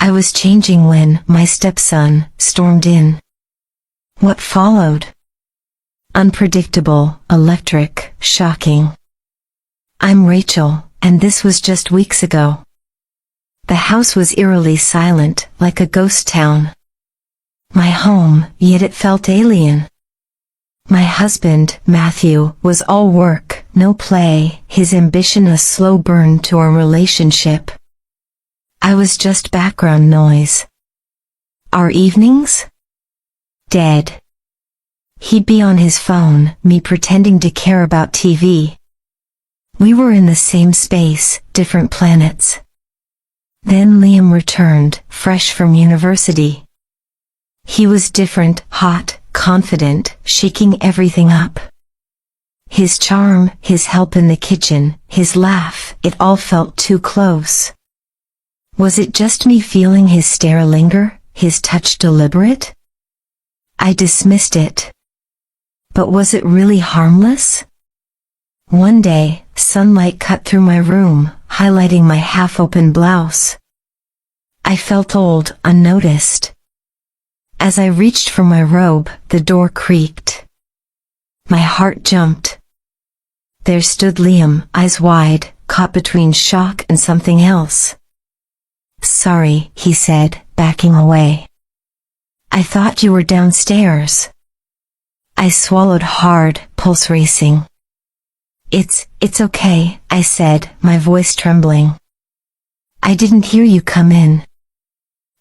I was changing when my stepson stormed in. What followed? Unpredictable, electric, shocking. I'm Rachel, and this was just weeks ago. The house was eerily silent, like a ghost town. My home, yet it felt alien. My husband, Matthew, was all work, no play, his ambition a slow burn to our relationship. I was just background noise. Our evenings? Dead. He'd be on his phone, me pretending to care about TV. We were in the same space, different planets. Then Liam returned, fresh from university. He was different, hot, confident, shaking everything up. His charm, his help in the kitchen, his laugh, it all felt too close. Was it just me feeling his stare linger, his touch deliberate? I dismissed it. But was it really harmless? One day, sunlight cut through my room, highlighting my half-open blouse. I felt old, unnoticed. As I reached for my robe, the door creaked. My heart jumped. There stood Liam, eyes wide, caught between shock and something else. Sorry, he said, backing away. I thought you were downstairs. I swallowed hard, pulse racing. It's okay, I said, my voice trembling. I didn't hear you come in.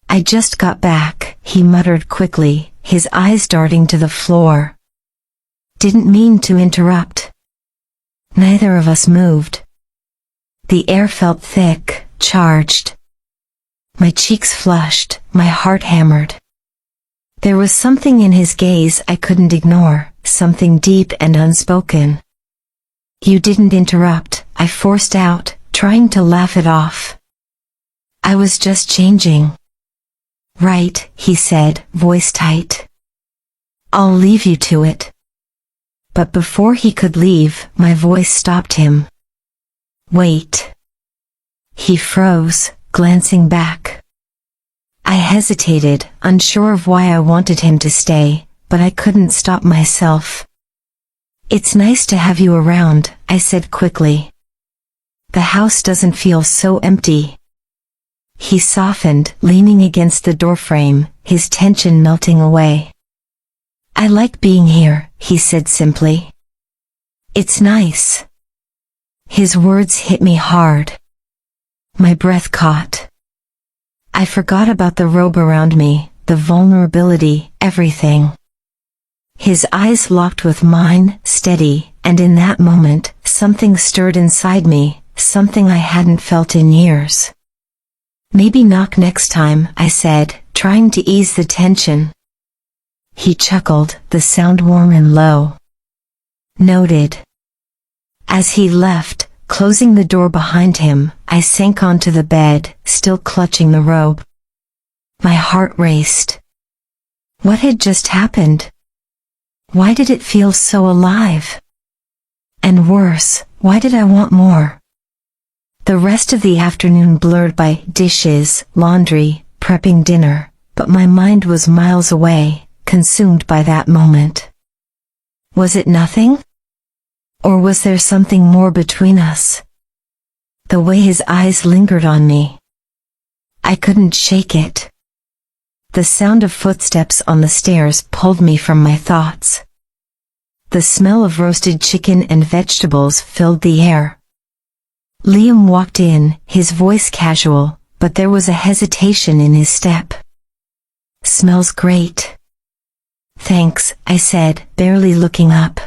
I just got back, he muttered quickly, his eyes darting to the floor. Didn't mean to interrupt. Neither of us moved. The air felt thick, charged. My cheeks flushed, my heart hammered. There was something in his gaze I couldn't ignore, something deep and unspoken. You didn't interrupt, I forced out, trying to laugh it off. I was just changing. Right, he said, voice tight. I'll leave you to it. But before he could leave, my voice stopped him. Wait. He froze, glancing back. I hesitated, unsure of why I wanted him to stay, but I couldn't stop myself. It's nice to have you around, I said quickly. The house doesn't feel so empty. He softened, leaning against the doorframe, his tension melting away. I like being here, he said simply. It's nice. His words hit me hard. My breath caught. I forgot about the robe around me, the vulnerability, everything. His eyes locked with mine, steady, and in that moment, something stirred inside me, something I hadn't felt in years. Maybe knock next time, I said, trying to ease the tension. He chuckled, the sound warm and low. Noted. As he left, closing the door behind him, I sank onto the bed, still clutching the robe. My heart raced. What had just happened? Why did it feel so alive? And worse, why did I want more? The rest of the afternoon blurred by dishes, laundry, prepping dinner, but my mind was miles away, consumed by that moment. Was it nothing? Or was there something more between us? The way his eyes lingered on me. I couldn't shake it. The sound of footsteps on the stairs pulled me from my thoughts. The smell of roasted chicken and vegetables filled the air. Liam walked in, his voice casual, but there was a hesitation in his step. Smells great. Thanks, I said, barely looking up.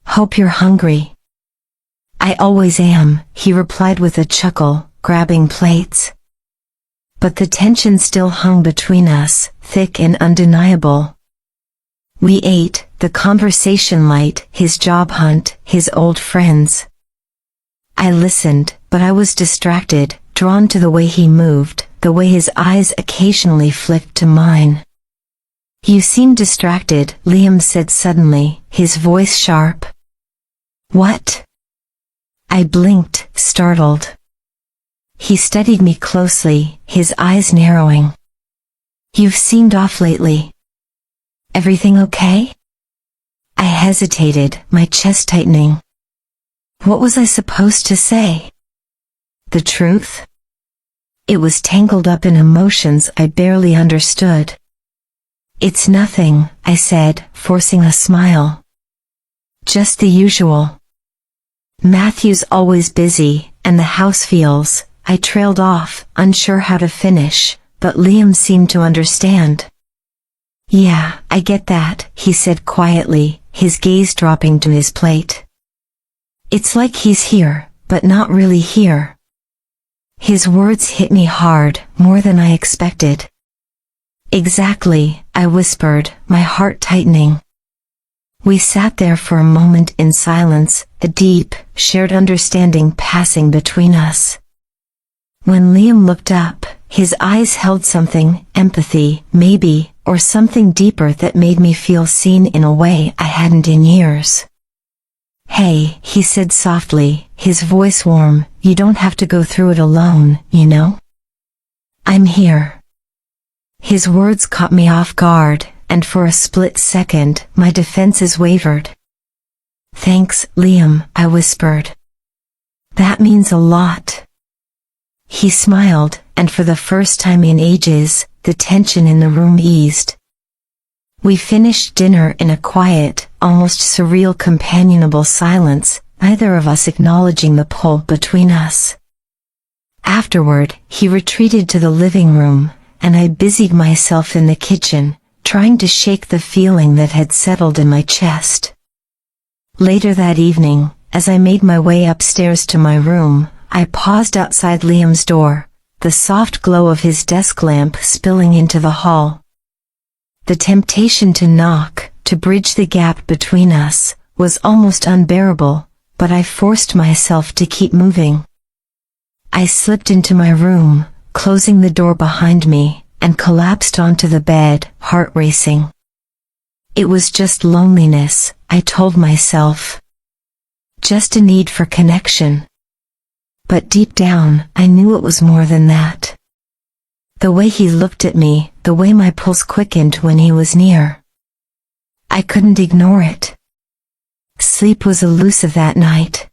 Hope you're hungry. I always am, he replied with a chuckle, grabbing plates. But the tension still hung between us, thick and undeniable. We ate, the conversation light, his job hunt, his old friends. I listened, but I was distracted, drawn to the way he moved, the way his eyes occasionally flicked to mine. You seem distracted, Liam said suddenly, his voice sharp. What? I blinked, startled. He studied me closely, his eyes narrowing. "You've seemed off lately. Everything okay?" I hesitated, my chest tightening. What was I supposed to say? The truth? It was tangled up in emotions I barely understood. "It's nothing," I said, forcing a smile. "Just the usual. Matthew's always busy, and the house feels..." I trailed off, unsure how to finish, but Liam seemed to understand. "Yeah, I get that," he said quietly, his gaze dropping to his plate. "It's like he's here, but not really here." His words hit me hard, more than I expected. "Exactly," I whispered, my heart tightening. We sat there for a moment in silence, a deep, shared understanding passing between us. When Liam looked up, his eyes held something, empathy, maybe, or something deeper that made me feel seen in a way I hadn't in years. "Hey," he said softly, his voice warm, "you don't have to go through it alone, you know? I'm here." His words caught me off guard, and for a split second, my defenses wavered. "Thanks, Liam," I whispered. "That means a lot." He smiled, and for the first time in ages, the tension in the room eased. We finished dinner in a quiet, almost surreal companionable silence, neither of us acknowledging the pull between us. Afterward, he retreated to the living room, and I busied myself in the kitchen, trying to shake the feeling that had settled in my chest. Later that evening, as I made my way upstairs to my room, I paused outside Liam's door, the soft glow of his desk lamp spilling into the hall. The temptation to knock, to bridge the gap between us, was almost unbearable, but I forced myself to keep moving. I slipped into my room, closing the door behind me, and collapsed onto the bed, heart racing. It was just loneliness, I told myself. Just a need for connection. But deep down, I knew it was more than that. The way he looked at me, the way my pulse quickened when he was near. I couldn't ignore it. Sleep was elusive that night.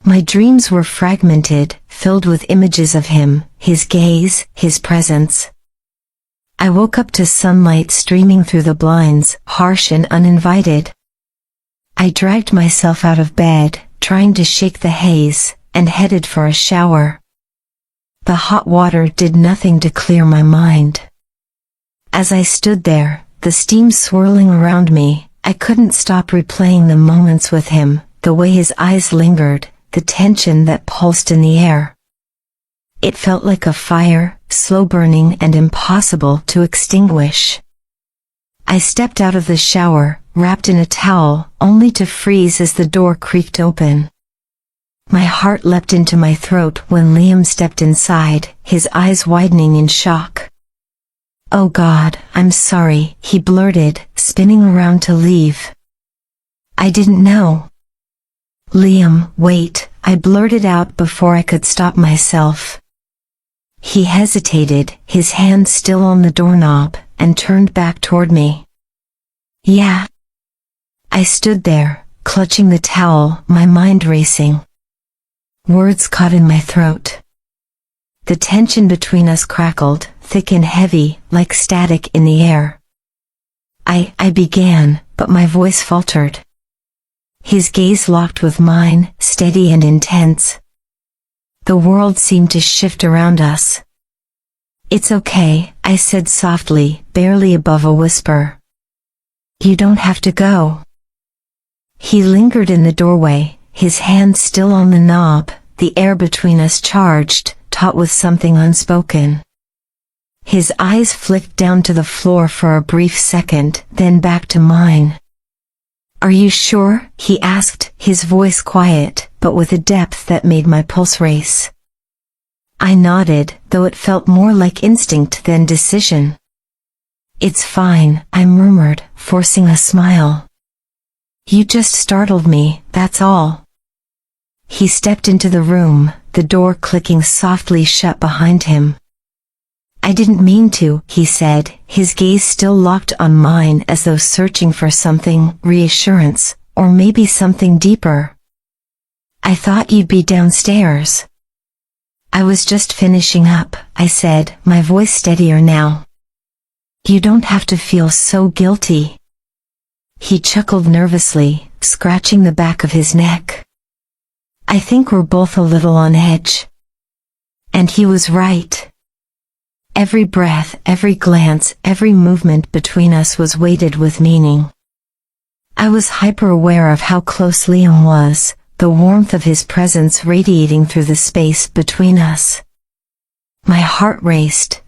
My dreams were fragmented, filled with images of him, his gaze, his presence. I woke up to sunlight streaming through the blinds, harsh and uninvited. I dragged myself out of bed, trying to shake the haze, and headed for a shower. The hot water did nothing to clear my mind. As I stood there, the steam swirling around me, I couldn't stop replaying the moments with him, the way his eyes lingered, the tension that pulsed in the air. It felt like a fire, slow burning and impossible to extinguish. I stepped out of the shower, wrapped in a towel, only to freeze as the door creaked open. My heart leapt into my throat when Liam stepped inside, his eyes widening in shock. "Oh God, I'm sorry," he blurted, spinning around to leave. "I didn't know." "Liam, wait," I blurted out before I could stop myself. He hesitated, his hand still on the doorknob, and turned back toward me. "Yeah." I stood there, clutching the towel, my mind racing. Words caught in my throat. The tension between us crackled, thick and heavy, like static in the air. I began, but my voice faltered. His gaze locked with mine, steady and intense. The world seemed to shift around us. "It's okay," I said softly, barely above a whisper. "You don't have to go." He lingered in the doorway, his hand still on the knob, the air between us charged, taut with something unspoken. His eyes flicked down to the floor for a brief second, then back to mine. "Are you sure?" he asked, his voice quiet, but with a depth that made my pulse race. I nodded, though it felt more like instinct than decision. "It's fine," I murmured, forcing a smile. "You just startled me, that's all." He stepped into the room, the door clicking softly shut behind him. "I didn't mean to," he said, his gaze still locked on mine as though searching for something, reassurance, or maybe something deeper. "I thought you'd be downstairs." "I was just finishing up," I said, my voice steadier now. "You don't have to feel so guilty." He chuckled nervously, scratching the back of his neck. "I think we're both a little on edge." And he was right. Every breath, every glance, every movement between us was weighted with meaning. I was hyper-aware of how close Liam was, the warmth of his presence radiating through the space between us. My heart raced,